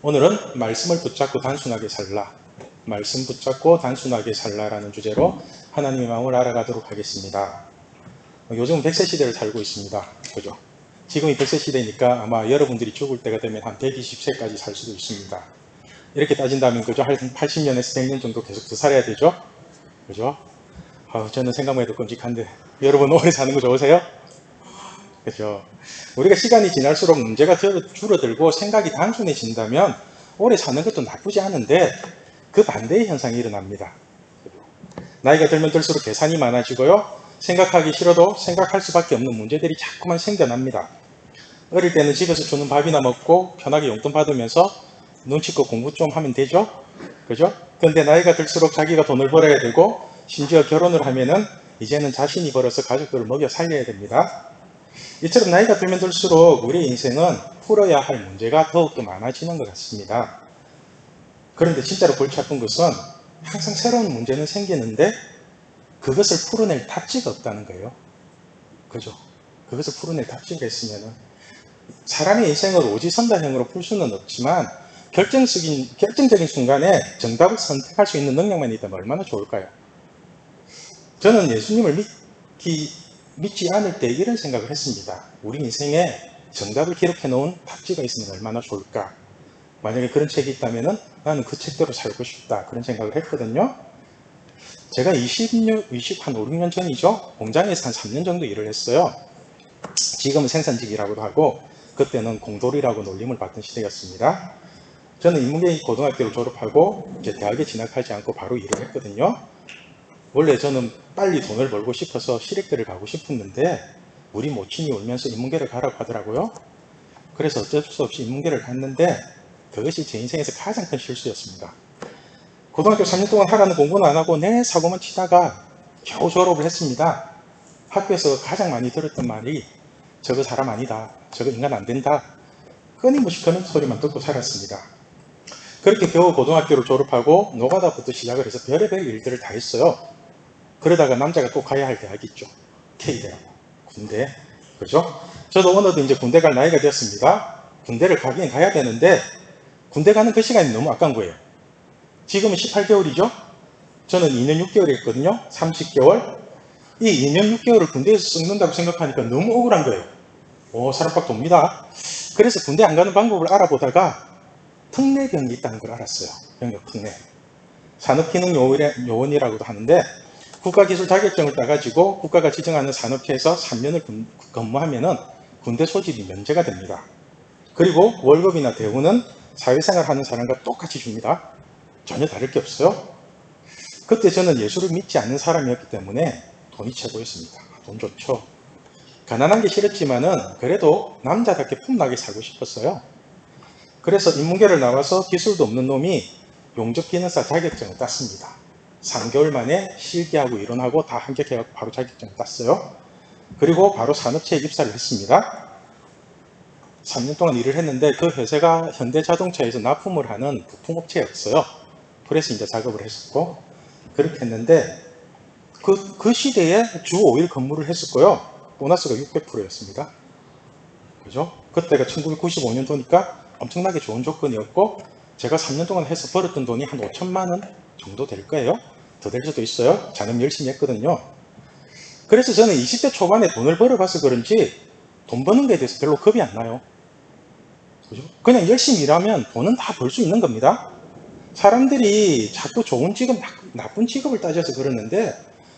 오늘은 말씀을 붙잡고 단순하게 살라, 말씀 붙잡고 단순하게 살라라는 주제로 하나님의 마음을 알아가도록 하겠습니다. 요즘 100세 시대를 살고 있습니다. 그죠? 지금이 100세 시대니까 아마 여러분들이 죽을 때가 되면 한 120세까지 살 수도 있습니다. 이렇게 따진다면 그죠? 한 80년에서 100년 정도 계속 더 살아야 되죠? 그죠? 저는 생각만 해도 끔찍한데 여러분 오래 사는 거 좋으세요? 그죠? 우리가 시간이 지날수록 문제가 줄어들고 생각이 단순해진다면 오래 사는 것도 나쁘지 않은데 그 반대의 현상이 일어납니다. 나이가 들면 들수록 계산이 많아지고요. 생각하기 싫어도 생각할 수밖에 없는 문제들이 자꾸만 생겨납니다. 어릴 때는 집에서 주는 밥이나 먹고 편하게 용돈 받으면서 눈치껏 공부 좀 하면 되죠? 그죠? 근데 나이가 들수록 자기가 돈을 벌어야 되고 심지어 결혼을 하면은 이제는 자신이 벌어서 가족들을 먹여 살려야 됩니다. 이처럼 나이가 들면 들수록 우리의 인생은 풀어야 할 문제가 더욱더 많아지는 것 같습니다. 그런데 진짜로 골치 아픈 것은 항상 새로운 문제는 생기는데 그것을 풀어낼 답지가 없다는 거예요. 그죠? 그것을 풀어낼 답지가 있으면은 사람의 인생을 오지선다형으로 풀 수는 없지만 결정적인 순간에 정답을 선택할 수 있는 능력만 있다면 얼마나 좋을까요? 저는 예수님을 믿지 않을 때 이런 생각을 했습니다. 우리 인생에 정답을 기록해 놓은 답지가 있으면 얼마나 좋을까? 만약에 그런 책이 있다면 나는 그 책대로 살고 싶다. 그런 생각을 했거든요. 제가 한 5, 6년 전이죠. 공장에서 한 3년 정도 일을 했어요. 지금은 생산직이라고도 하고 그때는 공돌이라고 놀림을 받던 시대였습니다. 저는 인문계 고등학교를 졸업하고 대학에 진학하지 않고 바로 일을 했거든요. 원래 저는 빨리 돈을 벌고 싶어서 시댁들을 가고 싶었는데 우리 모친이 울면서 인문계를 가라고 하더라고요. 그래서 어쩔 수 없이 인문계를 갔는데 그것이 제 인생에서 가장 큰 실수였습니다. 고등학교 3년 동안 하라는 공부는 안 하고 내 사고만 치다가 겨우 졸업을 했습니다. 학교에서 가장 많이 들었던 말이 저거 사람 아니다. 저거 인간 안 된다. 끊임없이 그런 소리만 듣고 살았습니다. 그렇게 겨우 고등학교를 졸업하고 노가다부터 시작을 해서 별의별 일들을 다 했어요. 그러다가 남자가 꼭 가야 할 대학이 있죠. K대라고. 군대. 그죠? 저도 어느덧 이제 군대 갈 나이가 되었습니다. 군대를 가긴 가야 되는데 군대 가는 그 시간이 너무 아까운 거예요. 지금은 18개월이죠? 저는 2년 6개월 했거든요. 30개월. 이 2년 6개월을 군대에서 썩는다고 생각하니까 너무 억울한 거예요. 사람 빡 돕니다. 그래서 군대 안 가는 방법을 알아보다가 특례병이 있다는 걸 알았어요. 병역 특례. 산업기능요원이라고도 하는데 국가기술 자격증을 따가지고 국가가 지정하는 산업체에서 3년을 근무하면은 군대 소집이 면제가 됩니다. 그리고 월급이나 대우는 사회생활 하는 사람과 똑같이 줍니다. 전혀 다를 게 없어요. 그때 저는 예수를 믿지 않는 사람이었기 때문에 돈이 최고였습니다. 돈 좋죠. 가난한 게 싫었지만은 그래도 남자답게 폼나게 살고 싶었어요. 그래서 인문계를 나와서 기술도 없는 놈이 용접기능사 자격증을 땄습니다. 3개월 만에 실기하고 이론하고 다 합격해서 바로 자격증을 땄어요. 그리고 바로 산업체에 입사를 했습니다. 3년 동안 일을 했는데 그 회사가 현대자동차에서 납품을 하는 부품업체였어요. 프레스인자 작업을 했었고 그렇게 했는데 그 시대에 주 5일 근무를 했었고요. 보너스가 600%였습니다. 그죠? 그때가 1995년도니까 엄청나게 좋은 조건이었고 제가 3년 동안 해서 벌었던 돈이 한 5천만 원 정도 될 거예요. 더 될 수도 있어요. 자금 열심히 했거든요. 그래서 저는 20대 초반에 돈을 벌어봐서 그런지 돈 버는 거에 대해서 별로 겁이 안 나요. 그죠? 그냥 열심히 일하면 돈은 다 벌 수 있는 겁니다. 사람들이 자꾸 좋은 직업, 나쁜 직업을 따져서 그러는데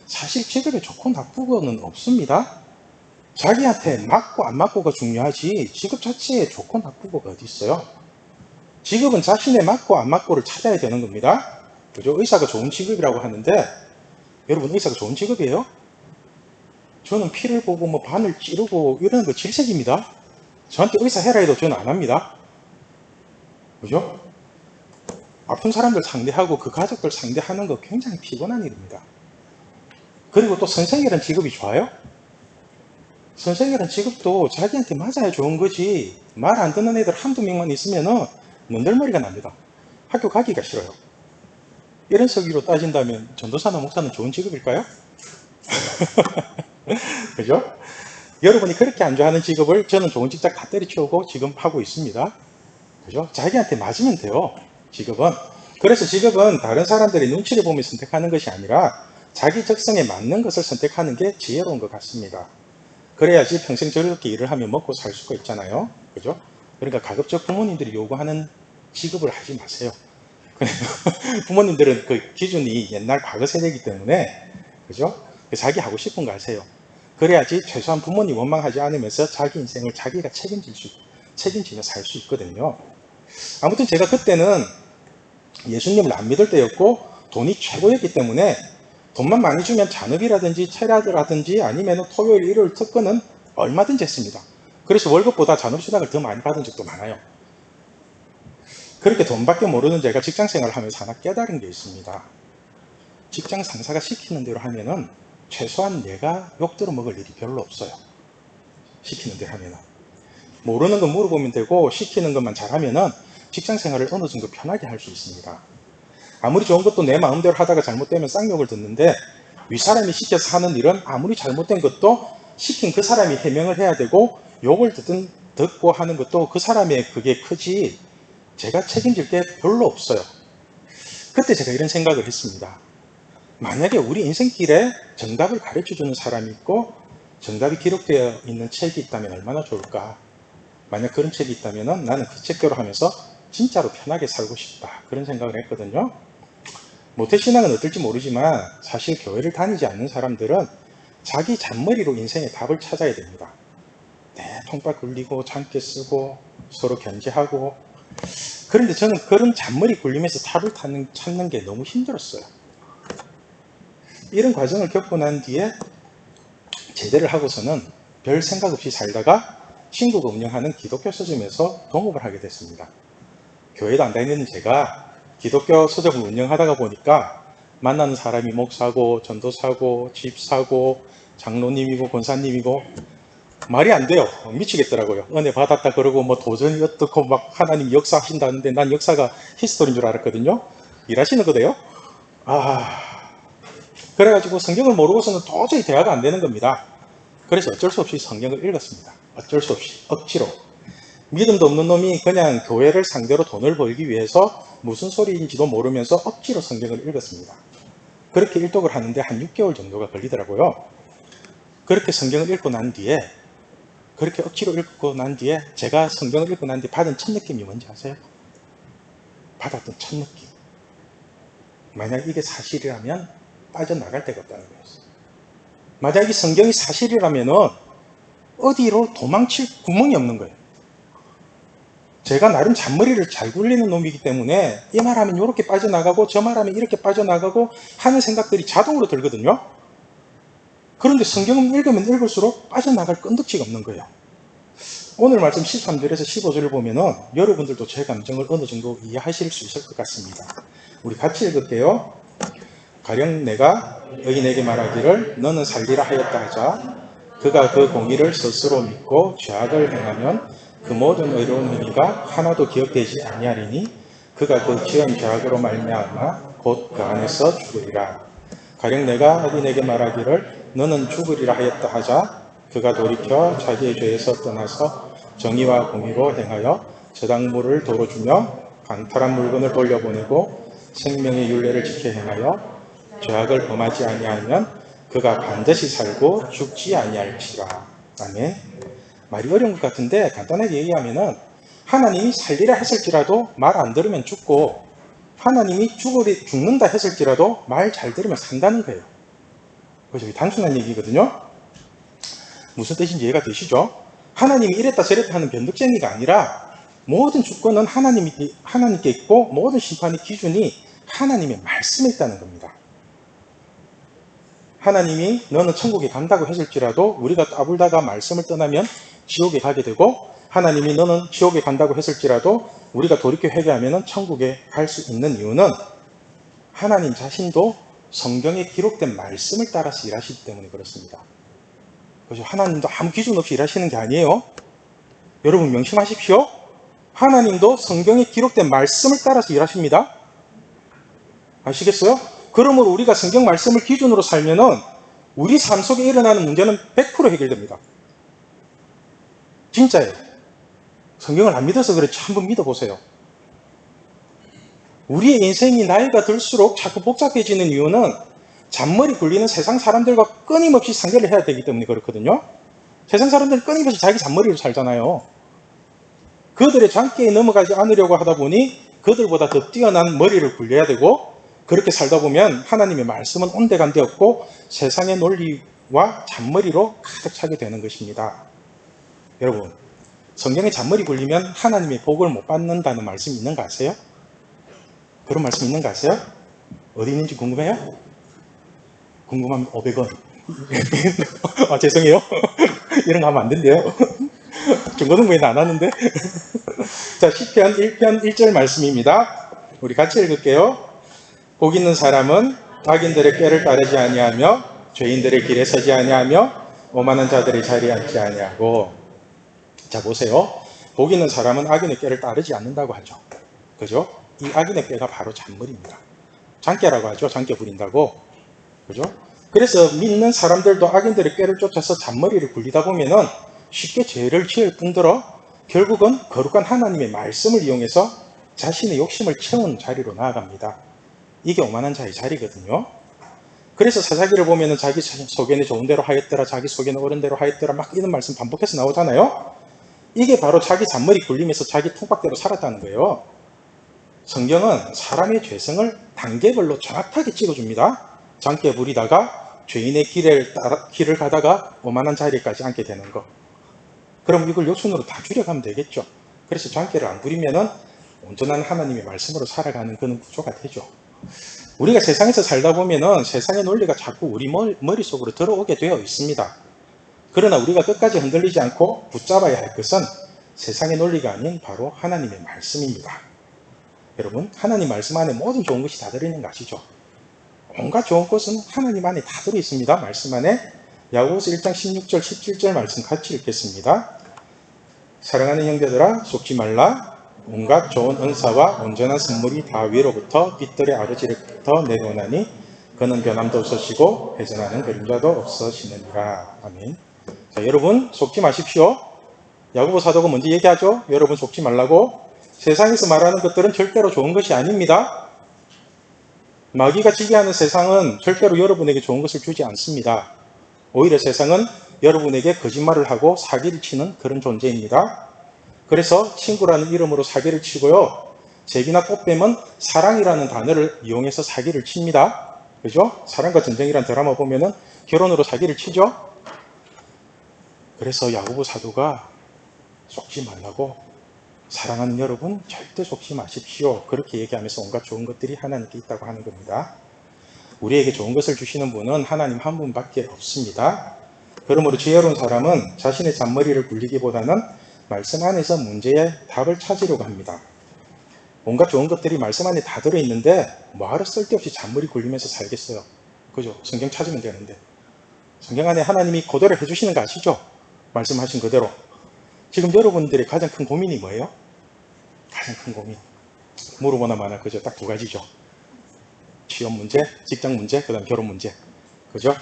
사실 직업이 좋고 나쁘고는 없습니다. 자기한테 맞고 안 맞고가 중요하지 직업 자체에 좋고 나쁘고가 어디 있어요? 직업은 자신에 맞고 안 맞고를 찾아야 되는 겁니다. 그죠? 의사가 좋은 직업이라고 하는데 여러분 의사가 좋은 직업이에요? 저는 피를 보고 뭐 바늘 찌르고 이러는 거 질색입니다. 저한테 의사 해라 해도 저는 안 합니다. 그죠? 아픈 사람들 상대하고 그 가족들 상대하는 거 굉장히 피곤한 일입니다. 그리고 또 선생이라는 직업이 좋아요? 선생이라는 직업도 자기한테 맞아야 좋은 거지 말 안 듣는 애들 한두 명만 있으면은 문들머리가 납니다. 학교 가기가 싫어요. 이런 서기로 따진다면 전도사나 목사는 좋은 직업일까요? 그죠? 여러분이 그렇게 안 좋아하는 직업을 저는 좋은 직장 다 때려치우고 지금 하고 있습니다. 그죠? 자기한테 맞으면 돼요. 직업은. 그래서 직업은 다른 사람들이 눈치를 보며 선택하는 것이 아니라 자기 적성에 맞는 것을 선택하는 게 지혜로운 것 같습니다. 그래야지 평생 즐겁게 일을 하며 먹고 살 수가 있잖아요. 그죠? 그러니까 가급적 부모님들이 요구하는 직업을 하지 마세요. 부모님들은 그 기준이 옛날 과거 세대이기 때문에, 그죠? 자기 하고 싶은 거 하세요. 그래야지 최소한 부모님 원망하지 않으면서 자기 인생을 자기가 책임지며 살 수 있거든요. 아무튼 제가 그때는 예수님을 안 믿을 때였고 돈이 최고였기 때문에 돈만 많이 주면 잔업이라든지 체라드라든지 아니면 토요일 일요일 특근은 얼마든지 했습니다. 그래서 월급보다 잔업수당을 더 많이 받은 적도 많아요. 그렇게 돈밖에 모르는 제가 직장생활을 하면서 하나 깨달은 게 있습니다. 직장 상사가 시키는 대로 하면은 최소한 내가 욕들어 먹을 일이 별로 없어요. 시키는 대로 하면은. 모르는 건 물어보면 되고 시키는 것만 잘하면은 직장생활을 어느 정도 편하게 할 수 있습니다. 아무리 좋은 것도 내 마음대로 하다가 잘못되면 쌍욕을 듣는데 윗사람이 시켜서 하는 일은 아무리 잘못된 것도 시킨 그 사람이 해명을 해야 되고 욕을 듣고 하는 것도 그 사람의 그게 크지 제가 책임질 게 별로 없어요. 그때 제가 이런 생각을 했습니다. 만약에 우리 인생길에 정답을 가르쳐주는 사람이 있고 정답이 기록되어 있는 책이 있다면 얼마나 좋을까. 만약 그런 책이 있다면 나는 그 책대로 하면서 진짜로 편하게 살고 싶다. 그런 생각을 했거든요. 모태신앙은 어떨지 모르지만 사실 교회를 다니지 않는 사람들은 자기 잔머리로 인생의 답을 찾아야 됩니다. 통박 굴리고 장깨 쓰고 서로 견제하고. 그런데 저는 그런 잔머리 굴리면서 답을 찾는 게 너무 힘들었어요. 이런 과정을 겪고 난 뒤에 제대를 하고서는 별 생각 없이 살다가 친구가 운영하는 기독교 서점에서 동업을 하게 됐습니다. 교회도 안 다니는 제가 기독교 서점을 운영하다가 보니까 만나는 사람이 목사고 전도사고 집사고 장로님이고 권사님이고 말이 안 돼요. 미치겠더라고요. 은혜 받았다 그러고 뭐 도전이 어떻고 막 하나님 역사하신다는데 난 역사가 히스토리인 줄 알았거든요. 일하시는 거대요. 그래가지고 성경을 모르고서는 도저히 대화가 안 되는 겁니다. 그래서 어쩔 수 없이 성경을 읽었습니다. 어쩔 수 없이 억지로. 믿음도 없는 놈이 그냥 교회를 상대로 돈을 벌기 위해서 무슨 소리인지도 모르면서 억지로 성경을 읽었습니다. 그렇게 일독을 하는데 한 6개월 정도가 걸리더라고요. 그렇게 성경을 읽고 난 뒤에 그렇게 억지로 읽고 난 뒤에 제가 성경을 읽고 난 뒤에 받은 첫 느낌이 뭔지 아세요? 받았던 첫 느낌. 만약 이게 사실이라면 빠져나갈 데가 없다는 거였어요. 만약 이 성경이 사실이라면 어디로 도망칠 구멍이 없는 거예요. 제가 나름 잔머리를 잘 굴리는 놈이기 때문에 이 말하면 이렇게 빠져나가고 저 말하면 이렇게 빠져나가고 하는 생각들이 자동으로 들거든요. 그런데 성경을 읽으면 읽을수록 빠져나갈 끈덕지가 없는 거예요. 오늘 말씀 13절에서 15절을 보면은 여러분들도 제 감정을 어느 정도 이해하실 수 있을 것 같습니다. 우리 같이 읽을게요. 가령 내가 의인에게 말하기를 너는 살리라 하였다 하자 그가 그 공의를 스스로 믿고 죄악을 행하면 그 모든 의로운 행위가 하나도 기억되지 아니하리니 그가 그 지은 죄악으로 말미암아 곧 그 안에서 죽으리라. 가령 내가 어린에게 말하기를 너는 죽으리라 하였다 하자 그가 돌이켜 자기의 죄에서 떠나서 정의와 공의로 행하여 저당물을 도로 주며 강탈한 물건을 돌려보내고 생명의 율례를 지켜 행하여 죄악을 범하지 아니하면 그가 반드시 살고 죽지 아니할지라. 아멘. 말이 어려운 것 같은데 간단하게 얘기하면은 하나님이 살리라 했을지라도 말 안 들으면 죽고 하나님이 죽는다 했을지라도 말 잘 들으면 산다는 거예요. 그래서 단순한 얘기거든요. 무슨 뜻인지 이해가 되시죠? 하나님이 이랬다 저랬다 하는 변덕쟁이가 아니라 모든 주권은 하나님께 있고 모든 심판의 기준이 하나님의 말씀에 있다는 겁니다. 하나님이 너는 천국에 간다고 했을지라도 우리가 까불다가 말씀을 떠나면 지옥에 가게 되고 하나님이 너는 지옥에 간다고 했을지라도 우리가 돌이켜 회개하면 천국에 갈 수 있는 이유는 하나님 자신도 성경에 기록된 말씀을 따라서 일하시기 때문에 그렇습니다. 그래서 하나님도 아무 기준 없이 일하시는 게 아니에요. 여러분 명심하십시오. 하나님도 성경에 기록된 말씀을 따라서 일하십니다. 아시겠어요? 그러므로 우리가 성경 말씀을 기준으로 살면은 우리 삶 속에 일어나는 문제는 100% 해결됩니다. 진짜예요. 성경을 안 믿어서 그렇지 한번 믿어보세요. 우리의 인생이 나이가 들수록 자꾸 복잡해지는 이유는 잔머리 굴리는 세상 사람들과 끊임없이 상대를 해야 되기 때문에 그렇거든요. 세상 사람들은 끊임없이 자기 잔머리로 살잖아요. 그들의 잔꾀에 넘어가지 않으려고 하다 보니 그들보다 더 뛰어난 머리를 굴려야 되고, 그렇게 살다 보면 하나님의 말씀은 온데간데 없고 세상의 논리와 잔머리로 가득 차게 되는 것입니다. 여러분, 성경에 잔머리 굴리면 하나님의 복을 못 받는다는 말씀이 있는 거 아세요? 그런 말씀 있는 거 아세요? 어디 있는지 궁금해요? 궁금하면 500원. 아, 죄송해요. 이런 거 하면 안 된대요. 중고등부에는 안 하는데. 자, 시편 1편 1절 말씀입니다. 우리 같이 읽을게요. 복 있는 사람은 악인들의 꾀를 따르지 아니하며 죄인들의 길에 서지 아니하며 오만한 자들의 자리에 앉지 아니하고. 자, 보세요. 복 있는 사람은 악인의 꾀를 따르지 않는다고 하죠. 그죠? 이 악인의 꾀가 바로 잔머리입니다. 잔꾀라고 하죠. 잔꾀 부린다고. 그죠? 그래서 믿는 사람들도 악인들의 꾀를 쫓아서 잔머리를 굴리다 보면은 쉽게 죄를 지을 뿐더러 결국은 거룩한 하나님의 말씀을 이용해서 자신의 욕심을 채우는 자리로 나아갑니다. 이게 오만한 자의 자리거든요. 그래서 사사기를 보면은 자기 속에는 좋은 대로 하였더라, 자기 속에는 옳은 대로 하였더라, 막 이런 말씀 반복해서 나오잖아요. 이게 바로 자기 잔머리 굴리면서 자기 통박대로 살았다는 거예요. 성경은 사람의 죄성을 단계별로 정확하게 찍어줍니다. 잔꾀 부리다가 죄인의 길을 가다가 오만한 자리까지 앉게 되는 거. 그럼 이걸 요순으로 다 줄여가면 되겠죠. 그래서 잔꾀를 안 부리면은 온전한 하나님의 말씀으로 살아가는 그런 구조가 되죠. 우리가 세상에서 살다 보면은 세상의 논리가 자꾸 우리 머릿속으로 들어오게 되어 있습니다. 그러나 우리가 끝까지 흔들리지 않고 붙잡아야 할 것은 세상의 논리가 아닌 바로 하나님의 말씀입니다. 여러분, 하나님 말씀 안에 모든 좋은 것이 다 들어있는 거 아시죠? 온갖 좋은 것은 하나님 안에 다 들어있습니다. 말씀 안에. 야고보서 1장 16절 17절 말씀 같이 읽겠습니다. 사랑하는 형제들아, 속지 말라. 온갖 좋은 은사와 온전한 선물이 다 위로부터 빛들의 아버지로부터 내려오나니 그는 변함도 없으시고 회전하는 그림자도 없으시느니라. 아멘. 자, 여러분 속지 마십시오. 야고보 사도가 먼저 얘기하죠. 여러분 속지 말라고. 세상에서 말하는 것들은 절대로 좋은 것이 아닙니다. 마귀가 지배하는 세상은 절대로 여러분에게 좋은 것을 주지 않습니다. 오히려 세상은 여러분에게 거짓말을 하고 사기를 치는 그런 존재입니다. 그래서 친구라는 이름으로 사기를 치고요. 제비나 꽃뱀은 사랑이라는 단어를 이용해서 사기를 칩니다. 그죠? 사랑과 전쟁이라는 드라마 보면은 결혼으로 사기를 치죠. 그래서 야고보 사도가 속지 말라고, 사랑하는 여러분 절대 속지 마십시오, 그렇게 얘기하면서 온갖 좋은 것들이 하나님께 있다고 하는 겁니다. 우리에게 좋은 것을 주시는 분은 하나님 한 분밖에 없습니다. 그러므로 지혜로운 사람은 자신의 잔머리를 굴리기보다는 말씀 안에서 문제의 답을 찾으려고 합니다. 온갖 좋은 것들이 말씀 안에 다 들어있는데 뭐하러 쓸데없이 잔머리 굴리면서 살겠어요. 그죠? 성경 찾으면 되는데. 성경 안에 하나님이 그대로 해주시는 거 아시죠? 말씀하신 그대로. 지금 여러분들의 가장 큰 고민이 뭐예요? 가장 큰 고민. 물어보나 마나, 그죠? 딱 두 가지죠. 취업 문제, 직장 문제, 그 다음 결혼 문제. 그죠?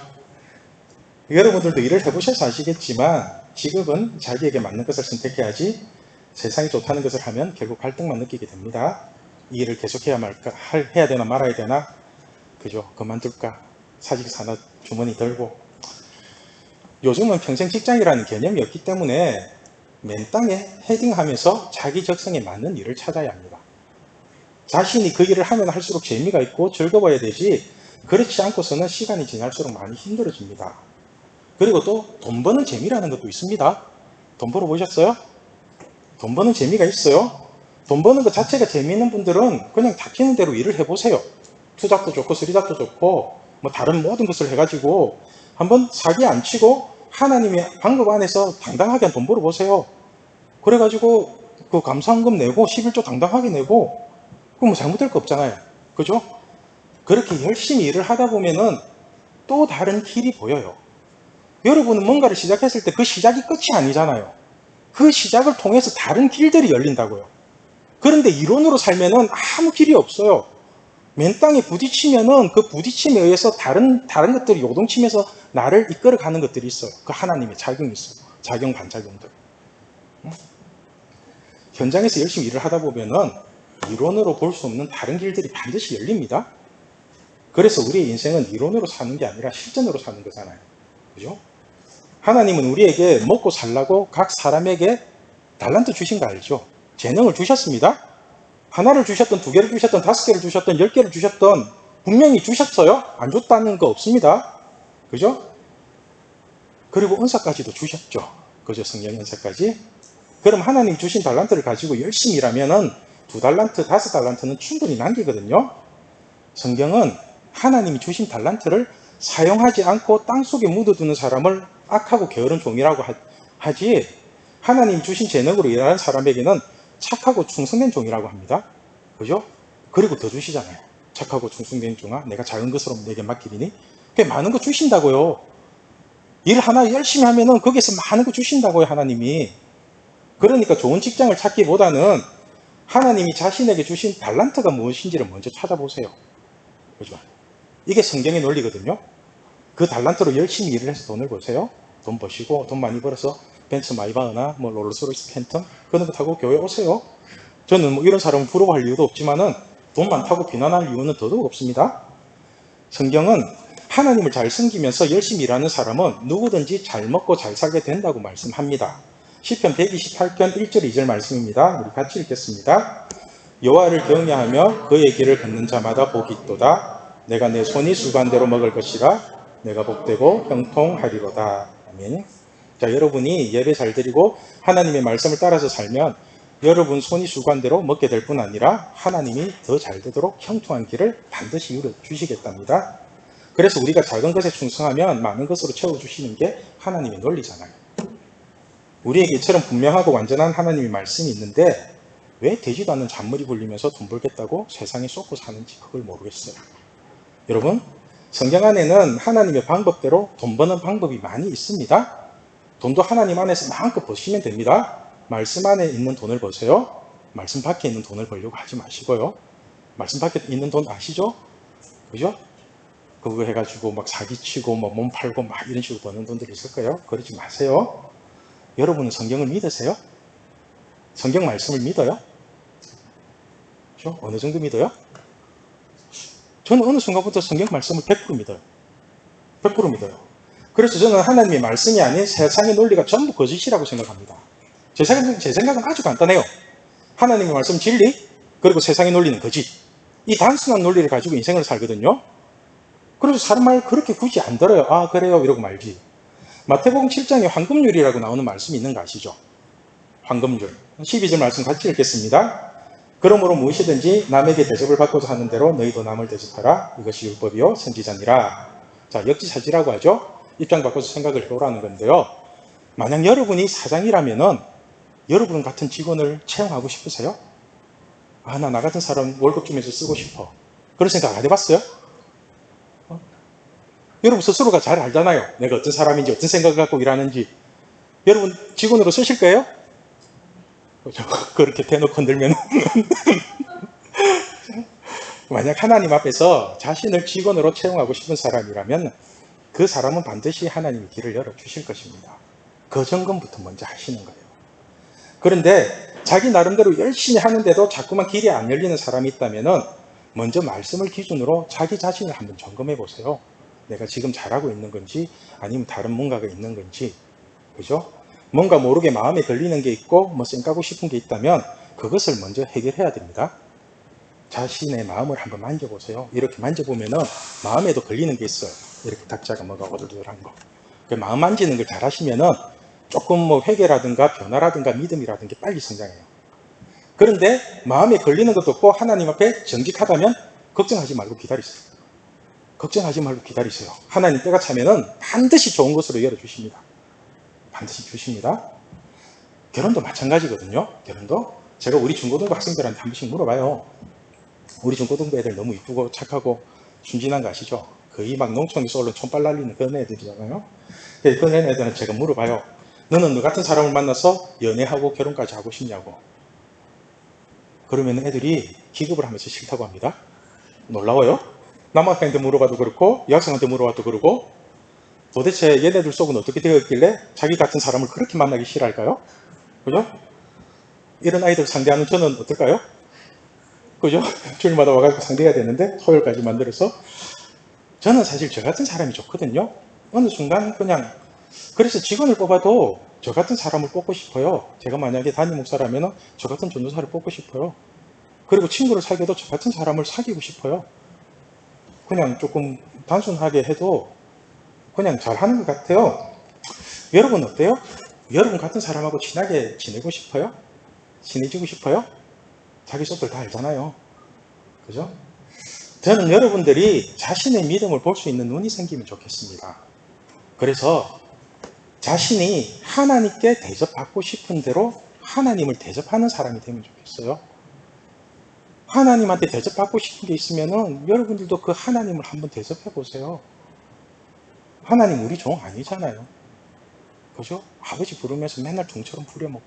여러분들도 일을 해보셔서 아시겠지만 직업은 자기에게 맞는 것을 선택해야지 세상이 좋다는 것을 하면 결국 갈등만 느끼게 됩니다. 이 일을 계속해야 말까, 해야 되나 말아야 되나, 그죠? 그만둘까, 사직 사나 주머니 들고. 요즘은 평생 직장이라는 개념이 없기 때문에 맨 땅에 헤딩하면서 자기 적성에 맞는 일을 찾아야 합니다. 자신이 그 일을 하면 할수록 재미가 있고 즐거워야 되지, 그렇지 않고서는 시간이 지날수록 많이 힘들어집니다. 그리고 또 돈 버는 재미라는 것도 있습니다. 돈 벌어 보셨어요? 돈 버는 재미가 있어요. 돈 버는 것 자체가 재미있는 분들은 그냥 닥치는 대로 일을 해보세요. 투잡도 좋고 수리잡도 좋고 뭐 다른 모든 것을 해가지고 한번 사기 안 치고 하나님의 방법 안에서 당당하게 돈 벌어 보세요. 그래가지고 그 감사원금 내고 11조 당당하게 내고 그럼 뭐 잘못될 거 없잖아요. 그죠? 그렇게 열심히 일을 하다 보면은 또 다른 길이 보여요. 여러분은 뭔가를 시작했을 때 그 시작이 끝이 아니잖아요. 그 시작을 통해서 다른 길들이 열린다고요. 그런데 이론으로 살면은 아무 길이 없어요. 맨 땅에 부딪히면은 그 부딪힘에 의해서 다른 것들이 요동치면서 나를 이끌어가는 것들이 있어요. 그 하나님의 작용이 있어요. 작용, 반작용들. 현장에서 열심히 일을 하다 보면은 이론으로 볼 수 없는 다른 길들이 반드시 열립니다. 그래서 우리의 인생은 이론으로 사는 게 아니라 실전으로 사는 거잖아요. 그죠? 하나님은 우리에게 먹고 살라고 각 사람에게 달란트 주신 거 알죠? 재능을 주셨습니다. 하나를 주셨던, 두 개를 주셨던, 5개를 주셨던, 10개를 주셨던 분명히 주셨어요. 안 줬다는 거 없습니다. 그죠? 그리고 은사까지도 주셨죠. 그죠? 성령의 은사까지. 그럼 하나님 주신 달란트를 가지고 열심히 일하면은 2달란트, 5달란트는 충분히 남기거든요. 성경은 하나님이 주신 달란트를 사용하지 않고 땅속에 묻어두는 사람을 악하고 게으른 종이라고 하지, 하나님 주신 재능으로 일하는 사람에게는 착하고 충성된 종이라고 합니다. 그죠? 그리고 더 주시잖아요. 착하고 충성된 종아, 내가 작은 것으로 내게 맡기리니. 꽤 많은 거 주신다고요. 일 하나 열심히 하면은 거기에서 많은 거 주신다고요, 하나님이. 그러니까 좋은 직장을 찾기보다는 하나님이 자신에게 주신 달란트가 무엇인지를 먼저 찾아보세요. 그죠? 이게 성경의 논리거든요. 그 달란트로 열심히 일을 해서 돈을 버세요. 돈 버시고 돈 많이 벌어서 벤츠 마이바흐나 뭐 롤스로이스 팬텀 그런 거 타고 교회 오세요. 저는 뭐 이런 사람을 부러워할 이유도 없지만은 돈 많다고 비난할 이유는 더더욱 없습니다. 성경은 하나님을 잘 섬기면서 열심히 일하는 사람은 누구든지 잘 먹고 잘 살게 된다고 말씀합니다. 시편 128편 1절 2절 말씀입니다. 우리 같이 읽겠습니다. 여호와를 경외하며 그의 길을 걷는 자마다 복이 있도다. 내가 내 손이 수고한 대로 먹을 것이라. 내가 복되고 형통하리로다. 아멘. 자, 여러분이 예배 잘 드리고 하나님의 말씀을 따라서 살면 여러분 손이 수고한 대로 먹게 될 뿐 아니라 하나님이 더 잘 되도록 형통한 길을 반드시 이루어 주시겠답니다. 그래서 우리가 작은 것에 충성하면 많은 것으로 채워주시는 게 하나님의 논리잖아요. 우리에게 이처럼 분명하고 완전한 하나님의 말씀이 있는데 왜 되지도 않는 잔머리 굴리면서 돈 벌겠다고 세상에 쏟고 사는지 그걸 모르겠어요. 여러분, 성경 안에는 하나님의 방법대로 돈 버는 방법이 많이 있습니다. 돈도 하나님 안에서 마음껏 버시면 됩니다. 말씀 안에 있는 돈을 버세요. 말씀 밖에 있는 돈을 벌려고 하지 마시고요. 말씀 밖에 있는 돈 아시죠? 그죠? 그거 해가지고 막 사기치고 뭐 몸 팔고 막 이런 식으로 버는 돈들이 있을 거예요. 그러지 마세요. 여러분은 성경을 믿으세요? 성경 말씀을 믿어요? 그렇죠? 어느 정도 믿어요? 저는 어느 순간부터 성경 말씀을 100% 믿어요. 100% 믿어요. 그래서 저는 하나님의 말씀이 아닌 세상의 논리가 전부 거짓이라고 생각합니다. 제 생각은 아주 간단해요. 하나님의 말씀 진리, 그리고 세상의 논리는 거짓. 이 단순한 논리를 가지고 인생을 살거든요. 그래서 사람 말 그렇게 굳이 안 들어요. 아, 그래요 이러고 말지. 마태복음 7장에 황금률이라고 나오는 말씀이 있는 거 아시죠? 황금률. 12절 말씀 같이 읽겠습니다. 그러므로 무엇이든지 남에게 대접을 받고자 하는 대로 너희도 남을 대접하라. 이것이 율법이요 선지자니라. 자, 역지사지라고 하죠. 입장 바꿔서 생각을 해보라는 건데요. 만약 여러분이 사장이라면은 여러분 같은 직원을 채용하고 싶으세요? 아, 나 같은 사람 월급 주면서 쓰고 싶어. 그런 생각 안 해봤어요? 여러분 스스로가 잘 알잖아요. 내가 어떤 사람인지 어떤 생각을 갖고 일하는지. 여러분 직원으로 쓰실 거예요? 그렇게 대놓고 흔들면 만약 하나님 앞에서 자신을 직원으로 채용하고 싶은 사람이라면 그 사람은 반드시 하나님의 길을 열어주실 것입니다. 그 점검부터 먼저 하시는 거예요. 그런데 자기 나름대로 열심히 하는데도 자꾸만 길이 안 열리는 사람이 있다면 먼저 말씀을 기준으로 자기 자신을 한번 점검해 보세요. 내가 지금 잘하고 있는 건지 아니면 다른 뭔가가 있는 건지. 그죠? 뭔가 모르게 마음에 걸리는 게 있고 뭐 쌩까고 싶은 게 있다면 그것을 먼저 해결해야 됩니다. 자신의 마음을 한번 만져보세요. 이렇게 만져보면은 마음에도 걸리는 게 있어요. 이렇게 닥자가 뭐가 오들오들한 거. 마음 만지는 걸 잘 하시면은 조금 뭐 회개라든가 변화라든가 믿음이라든가 빨리 성장해요. 그런데 마음에 걸리는 것도 없고 하나님 앞에 정직하다면 걱정하지 말고 기다리세요. 걱정하지 말고 기다리세요. 하나님 때가 차면은 반드시 좋은 것으로 열어주십니다. 반드시 주십니다. 결혼도 마찬가지거든요. 결혼도 제가 우리 중고등부 학생들한테 한 번씩 물어봐요. 우리 중고등부 애들 너무 이쁘고 착하고 순진한 거 아시죠? 거의 막 농촌에서 올라 촌발 날리는 그런 애들이잖아요. 그런 애들은 제가 물어봐요. 너는 너 같은 사람을 만나서 연애하고 결혼까지 하고 싶냐고. 그러면 애들이 기겁을 하면서 싫다고 합니다. 놀라워요? 남학생한테 물어봐도 그렇고 여학생한테 물어봐도 그러고 도대체 얘네들 속은 어떻게 되어 있길래 자기 같은 사람을 그렇게 만나기 싫어할까요? 그죠? 이런 아이들 상대하는 저는 어떨까요? 그죠? 주일마다 와가지고 상대해야 되는데 토요일까지 만들어서 저는 사실 저 같은 사람이 좋거든요. 어느 순간 그냥 그래서 직원을 뽑아도 저 같은 사람을 뽑고 싶어요. 제가 만약에 담임 목사라면 저 같은 전도사를 뽑고 싶어요. 그리고 친구를 사귀어도 저 같은 사람을 사귀고 싶어요. 그냥 조금 단순하게 해도 그냥 잘하는 것 같아요. 여러분 어때요? 여러분 같은 사람하고 친하게 지내고 싶어요? 친해지고 싶어요? 자기 속들 다 알잖아요. 그죠? 저는 여러분들이 자신의 믿음을 볼 수 있는 눈이 생기면 좋겠습니다. 그래서 자신이 하나님께 대접받고 싶은 대로 하나님을 대접하는 사람이 되면 좋겠어요. 하나님한테 대접받고 싶은 게 있으면은 여러분들도 그 하나님을 한번 대접해 보세요. 하나님 우리 종 아니잖아요. 그죠? 아버지 부르면서 맨날 종처럼 부려먹고.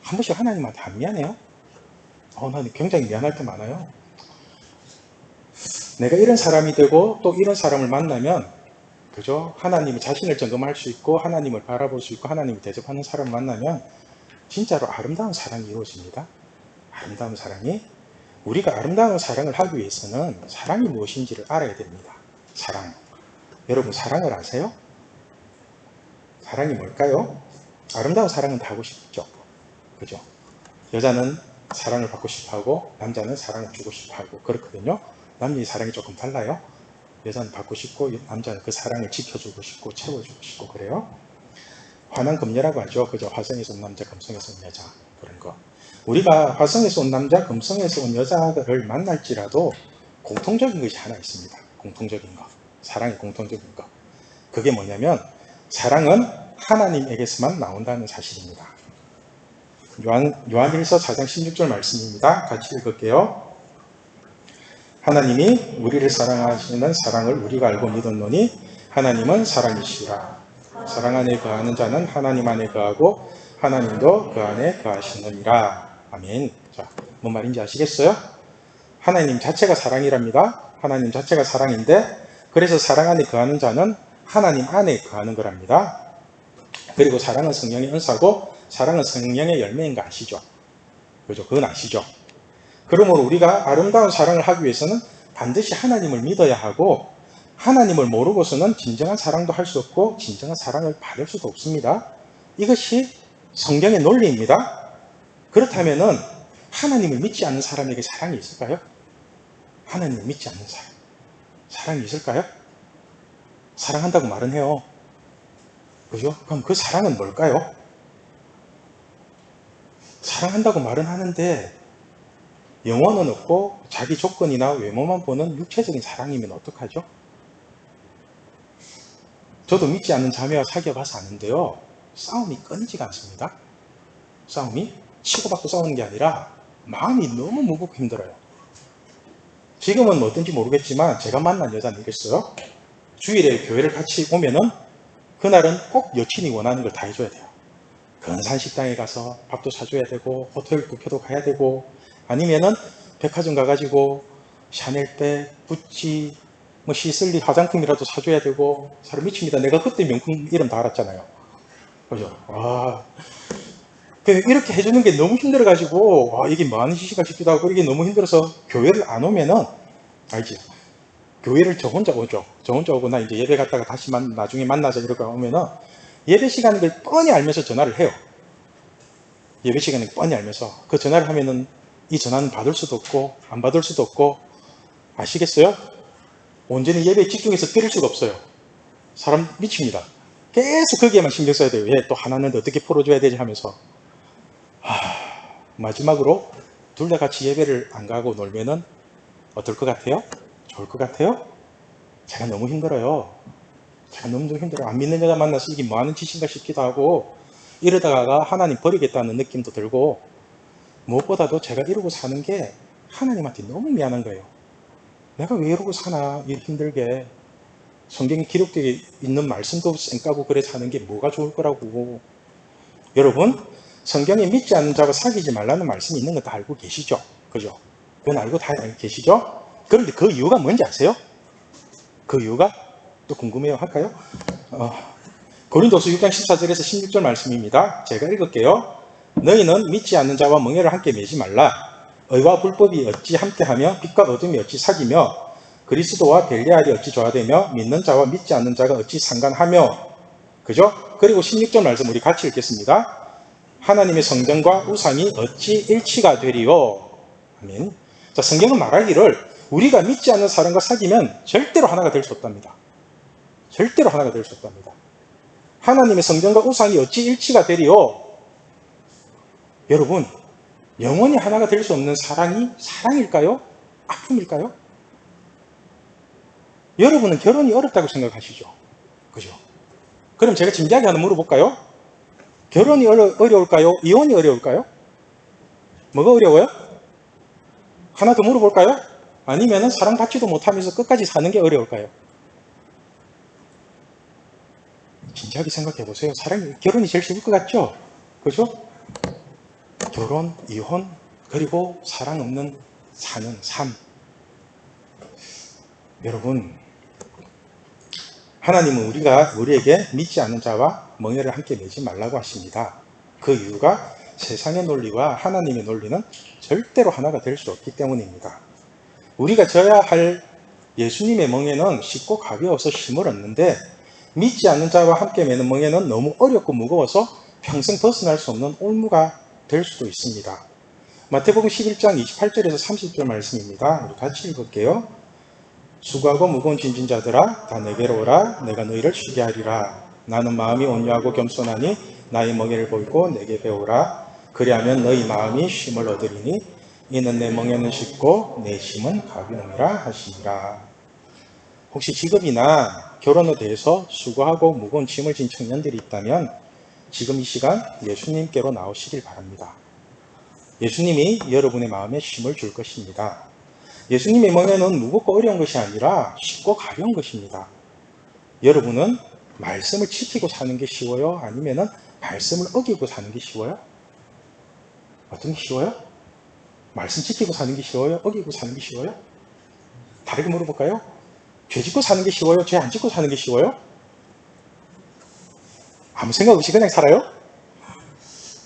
한 번씩 하나님한테 안 미안해요? 나는 굉장히 미안할 때 많아요. 내가 이런 사람이 되고 또 이런 사람을 만나면, 그죠? 하나님이 자신을 점검할 수 있고 하나님을 바라볼 수 있고 하나님을 대접하는 사람을 만나면 진짜로 아름다운 사랑이 이루어집니다. 아름다운 사랑이. 우리가 아름다운 사랑을 하기 위해서는 사랑이 무엇인지를 알아야 됩니다. 사랑. 여러분 사랑을 아세요? 사랑이 뭘까요? 아름다운 사랑은 다 하고 싶죠. 그죠? 여자는 사랑을 받고 싶어 하고 남자는 사랑을 주고 싶어 하고 그렇거든요. 남녀의 사랑이 조금 달라요. 여자는 받고 싶고 남자는 그 사랑을 지켜주고 싶고 채워주고 싶고 그래요. 화난금녀라고 하죠. 그죠? 화성에서 온 남자, 금성에서 온 여자 그런 거. 우리가 화성에서 온 남자, 금성에서 온 여자를 만날지라도 공통적인 것이 하나 있습니다. 공통적인 거. 사랑의 공통적인 거. 그게 뭐냐면 사랑은 하나님에게서만 나온다는 사실입니다. 요한일서 4장 16절 말씀입니다. 같이 읽을게요. 하나님이 우리를 사랑하시는 사랑을 우리가 알고 믿었노니 하나님은 사랑이시라. 사랑 안에 거하는 자는 하나님 안에 거하고 하나님도 그 안에 거하시느니라. 아멘. 자, 뭔 말인지 아시겠어요? 하나님 자체가 사랑이랍니다. 하나님 자체가 사랑인데 그래서 사랑 안에 거하는 자는 하나님 안에 거하는 거랍니다. 그리고 사랑은 성령의 은사고 사랑은 성령의 열매인 거 아시죠? 그죠? 그건 아시죠? 그러므로 우리가 아름다운 사랑을 하기 위해서는 반드시 하나님을 믿어야 하고 하나님을 모르고서는 진정한 사랑도 할 수 없고 진정한 사랑을 받을 수도 없습니다. 이것이 성경의 논리입니다. 그렇다면은 하나님을 믿지 않는 사람에게 사랑이 있을까요? 하나님을 믿지 않는 사람. 사랑이 있을까요? 사랑한다고 말은 해요. 그죠? 그럼 그 사랑은 뭘까요? 사랑한다고 말은 하는데 영혼은 없고 자기 조건이나 외모만 보는 육체적인 사랑이면 어떡하죠? 저도 믿지 않는 자매와 사귀어봐서 아는데요. 싸움이 끊이지가 않습니다. 싸움이 치고받고 싸우는 게 아니라 마음이 너무 무겁고 힘들어요. 지금은 어떤지 모르겠지만 제가 만난 여자는 이랬어요. 주일에 교회를 같이 오면은 그날은 꼭 여친이 원하는 걸 다 해줘야 돼요. 근사한 식당에 가서 밥도 사줘야 되고 호텔 뷔페도 가야 되고 아니면은 백화점 가가지고 샤넬백, 구찌, 뭐 시슬리 화장품이라도 사줘야 되고 사람 미칩니다. 내가 그때 명품 이름 다 알았잖아요. 그죠? 이렇게 해주는 게 너무 힘들어가지고 이게 뭐 하는 짓이가 싶기도 하고 이게 너무 힘들어서 교회를 안 오면은 알지? 교회를 저 혼자 오죠. 저 혼자 오고 나 이제 예배 갔다가 다시 나중에 만나자 이렇게 오면은 예배 시간인 걸 뻔히 알면서 전화를 해요. 예배 시간을 뻔히 알면서 그 전화를 하면은 이 전화는 받을 수도 없고 안 받을 수도 없고 아시겠어요? 온전히 예배에 집중해서 들을 수가 없어요. 사람 미칩니다. 계속 거기에만 신경 써야 돼요. 얘 또 하나는 어떻게 풀어줘야 되지 하면서 마지막으로 둘 다 같이 예배를 안 가고 놀면은 어떨 것 같아요? 좋을 것 같아요? 제가 너무 힘들어요. 제가 너무 힘들어요. 안 믿는 여자 만나서 이게 뭐 하는 짓인가 싶기도 하고 이러다가 하나님 버리겠다는 느낌도 들고 무엇보다도 제가 이러고 사는 게 하나님한테 너무 미안한 거예요. 내가 왜 이러고 사나 이렇게 힘들게 성경에 기록되어 있는 말씀도 쌩까고 그래 사는 게 뭐가 좋을 거라고. 여러분 성경에 믿지 않는 자와 사귀지 말라는 말씀이 있는 거 다 알고 계시죠? 그죠? 그건 알고 다 계시죠? 그런데 그 이유가 뭔지 아세요? 그 이유가 또 궁금해요. 할까요? 고린도서 6장 14절에서 16절 말씀입니다. 제가 읽을게요. 너희는 믿지 않는 자와 멍에를 함께 매지 말라. 의와 불법이 어찌 함께하며 빛과 어둠이 어찌 사귀며 그리스도와 벨리알이 어찌 조화되며 믿는 자와 믿지 않는 자가 어찌 상관하며. 그죠? 그리고 16절 말씀 우리 같이 읽겠습니다. 하나님의 성전과 우상이 어찌 일치가 되리요. 아멘. 자, 성경은 말하기를 우리가 믿지 않는 사람과 사귀면 절대로 하나가 될 수 없답니다. 절대로 하나가 될 수 없답니다. 하나님의 성전과 우상이 어찌 일치가 되리요. 여러분, 영원히 하나가 될 수 없는 사랑이 사랑일까요? 아픔일까요? 여러분은 결혼이 어렵다고 생각하시죠? 그죠? 그럼 제가 진지하게 하나 물어볼까요? 결혼이 어려울까요? 이혼이 어려울까요? 뭐가 어려워요? 하나 더 물어볼까요? 아니면 사랑받지도 못하면서 끝까지 사는 게 어려울까요? 진지하게 생각해 보세요. 결혼이 제일 쉬울 것 같죠? 그죠? 결혼, 이혼, 그리고 사랑 없는 사는 삶. 여러분, 하나님은 우리에게 믿지 않는 자와 멍에를 함께 매지 말라고 하십니다. 그 이유가 세상의 논리와 하나님의 논리는 절대로 하나가 될 수 없기 때문입니다. 우리가 져야 할 예수님의 멍에는 쉽고 가벼워서 힘을 얻는데 믿지 않는 자와 함께 매는 멍에는 너무 어렵고 무거워서 평생 벗어날 수 없는 올무가 될 수도 있습니다. 마태복음 11장 28절에서 30절 말씀입니다. 우리 같이 읽을게요. 수고하고 무거운 짐진 자들아 다 내게로 오라. 내가 너희를 쉬게 하리라. 나는 마음이 온유하고 겸손하니 나의 멍에를 보이고 내게 배우라. 그리하면 너희 마음이 쉼을 얻으리니 이는 내 멍에는 쉽고 내 짐은 가벼움이라 하시니라. 혹시 직업이나 결혼에 대해서 수고하고 무거운 짐을 진 청년들이 있다면 지금 이 시간 예수님께로 나오시길 바랍니다. 예수님이 여러분의 마음에 쉼을 줄 것입니다. 예수님의 멍에는 무겁고 어려운 것이 아니라 쉽고 가벼운 것입니다. 여러분은 말씀을 지키고 사는 게 쉬워요? 아니면 말씀을 어기고 사는 게 쉬워요? 어떤 게 쉬워요? 말씀 지키고 사는 게 쉬워요? 어기고 사는 게 쉬워요? 다르게 물어볼까요? 죄 짓고 사는 게 쉬워요? 죄 안 짓고 사는 게 쉬워요? 아무 생각 없이 그냥 살아요?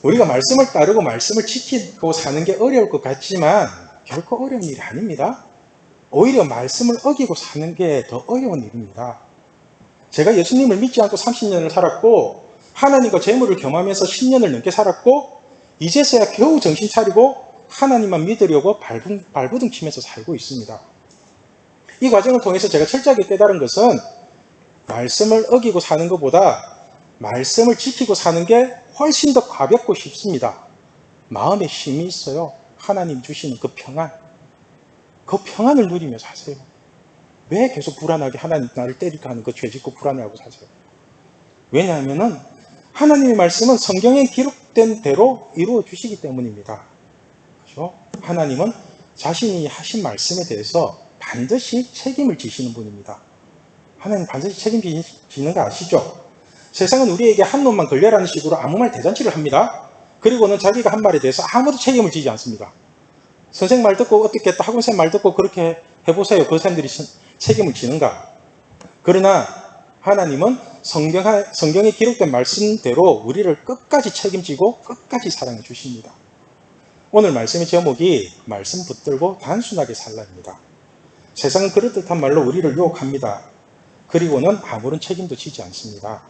우리가 말씀을 따르고 말씀을 지키고 사는 게 어려울 것 같지만 결코 어려운 일이 아닙니다. 오히려 말씀을 어기고 사는 게 더 어려운 일입니다. 제가 예수님을 믿지 않고 30년을 살았고 하나님과 재물을 겸하면서 10년을 넘게 살았고 이제서야 겨우 정신 차리고 하나님만 믿으려고 발부둥 치면서 살고 있습니다. 이 과정을 통해서 제가 철저하게 깨달은 것은 말씀을 어기고 사는 것보다 말씀을 지키고 사는 게 훨씬 더 가볍고 쉽습니다. 마음에 힘이 있어요. 하나님 주시는 그 평안. 그 평안을 누리며 사세요. 왜 계속 불안하게 하나님 나를 때릴까 하는 그 죄짓고 불안해하고 사세요? 왜냐하면 하나님의 말씀은 성경에 기록된 대로 이루어 주시기 때문입니다. 그렇죠? 하나님은 자신이 하신 말씀에 대해서 반드시 책임을 지시는 분입니다. 하나님 반드시 책임지는 거 아시죠? 세상은 우리에게 한 놈만 걸려라는 식으로 아무 말 대잔치를 합니다. 그리고는 자기가 한 말에 대해서 아무도 책임을 지지 않습니다. 선생 말 듣고 어떻게 했다, 학원생 말 듣고 그렇게 해보세요. 그 사람들이 책임을 지는가? 그러나 하나님은 성경에 기록된 말씀대로 우리를 끝까지 책임지고 끝까지 사랑해 주십니다. 오늘 말씀의 제목이 말씀 붙들고 단순하게 살라입니다. 세상은 그럴듯한 말로 우리를 유혹합니다. 그리고는 아무런 책임도 지지 않습니다.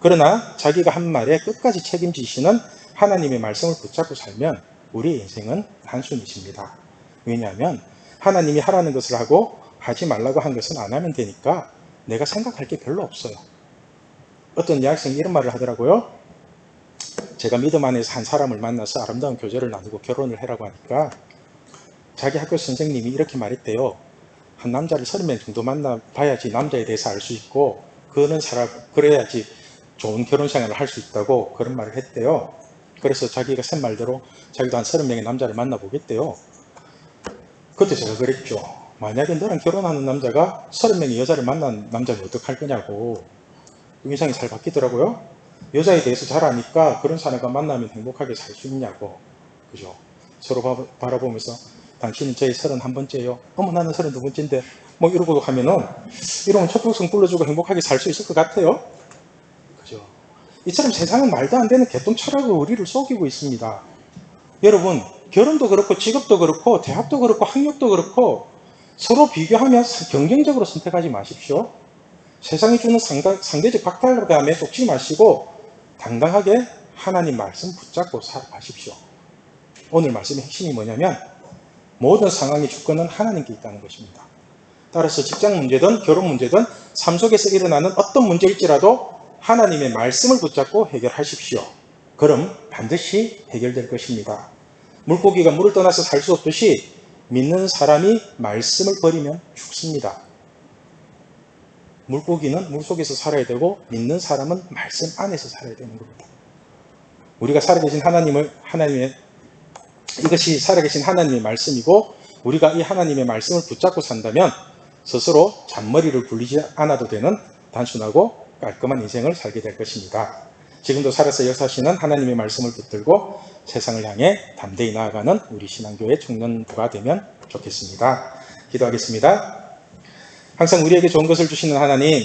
그러나 자기가 한 말에 끝까지 책임지시는 하나님의 말씀을 붙잡고 살면 우리의 인생은 단순해집니다. 왜냐하면 하나님이 하라는 것을 하고 하지 말라고 한 것은 안 하면 되니까 내가 생각할 게 별로 없어요. 어떤 여학생이 이런 말을 하더라고요. 제가 믿음 안에서 한 사람을 만나서 아름다운 교제를 나누고 결혼을 해라고 하니까 자기 학교 선생님이 이렇게 말했대요. 한 남자를 30명 정도 만나봐야지 남자에 대해서 알 수 있고 그래야지 좋은 결혼 생활을 할 수 있다고 그런 말을 했대요. 그래서 자기가 쓴 말대로 자기도 한 30명의 남자를 만나보겠대요. 그때 제가 그랬죠. 만약에 너랑 결혼하는 남자가 30명의 여자를 만난 남자는 어떡할 거냐고. 인상이 잘 바뀌더라고요. 여자에 대해서 잘 아니까 그런 사람과 만나면 행복하게 살 수 있냐고. 그죠? 서로 바라보면서 당신은 저희 31번째예요. 어머 나는 32번째인데 뭐 이러고 하면은 이러면 촛불성 불러주고 행복하게 살 수 있을 것 같아요. 그죠? 이처럼 세상은 말도 안 되는 개똥 철학으로 우리를 속이고 있습니다. 여러분, 결혼도 그렇고 직업도 그렇고 대학도 그렇고 학력도 그렇고 서로 비교하며 경쟁적으로 선택하지 마십시오. 세상이 주는 상대적 박탈감에 속지 마시고 당당하게 하나님 말씀 붙잡고 살아가십시오. 오늘 말씀의 핵심이 뭐냐면 모든 상황의 주권은 하나님께 있다는 것입니다. 따라서 직장 문제든 결혼 문제든 삶 속에서 일어나는 어떤 문제일지라도 하나님의 말씀을 붙잡고 해결하십시오. 그럼 반드시 해결될 것입니다. 물고기가 물을 떠나서 살 수 없듯이 믿는 사람이 말씀을 버리면 죽습니다. 물고기는 물속에서 살아야 되고 믿는 사람은 말씀 안에서 살아야 되는 겁니다. 우리가 살아계신 하나님의 이것이 살아계신 하나님의 말씀이고 우리가 이 하나님의 말씀을 붙잡고 산다면 스스로 잔머리를 굴리지 않아도 되는 단순하고 깔끔한 인생을 살게 될 것입니다. 지금도 살아서 역사하시는 하나님의 말씀을 붙들고 세상을 향해 담대히 나아가는 우리 신앙교회 청년부가 되면 좋겠습니다. 기도하겠습니다. 항상 우리에게 좋은 것을 주시는 하나님,